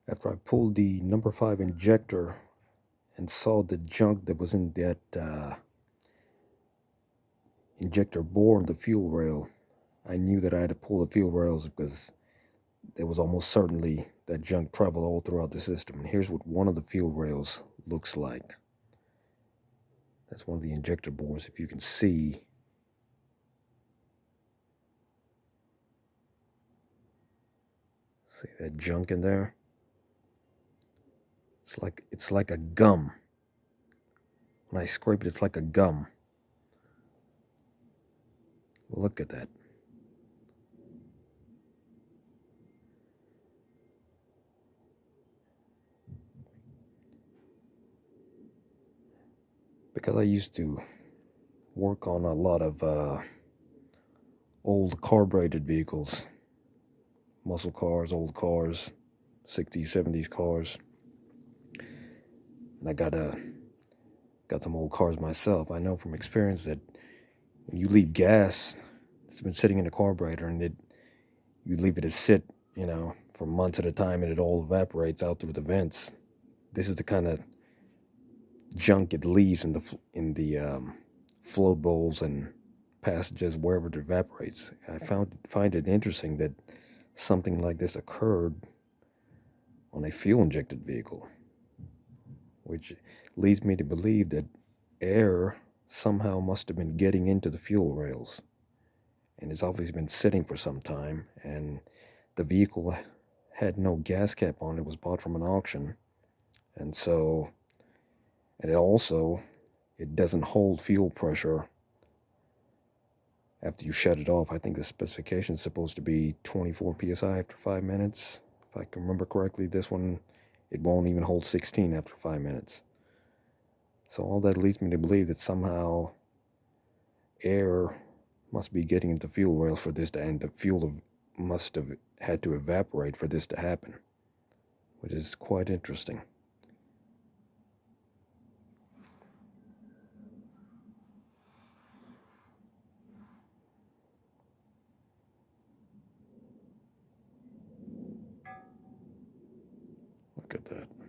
After I pulled the number 5 injector and saw the junk that was in that injector bore on the fuel rail, I knew that I had to pull the fuel rails because there was almost certainly that junk traveled all throughout the system. And here's what one of the fuel rails looks like. That's one of the injector bores, if you can see. See that junk in there? It's like a gum. When I scrape it, it's like a gum. Look at that. Because I used to work on a lot of old carbureted vehicles, muscle cars, old cars, 60s, 70s cars. And I got some old cars myself. I know from experience that when you leave gas, it's been sitting in the carburetor, and you leave it to sit, for months at a time, and it all evaporates out through the vents. This is the kind of junk it leaves in the float bowls and passages wherever it evaporates. I find it interesting that something like this occurred on a fuel injected vehicle, which leads me to believe that air somehow must have been getting into the fuel rails, and it's obviously been sitting for some time, and the vehicle had no gas cap on. It was bought from an auction, and it doesn't hold fuel pressure after you shut it off. I think the specification is supposed to be 24 psi after 5 minutes. If I can remember correctly, this one, it won't even hold 16 after 5 minutes. So all that leads me to believe that somehow air must be getting into fuel rails for this to end. The fuel must have had to evaporate for this to happen, which is quite interesting. Look at that.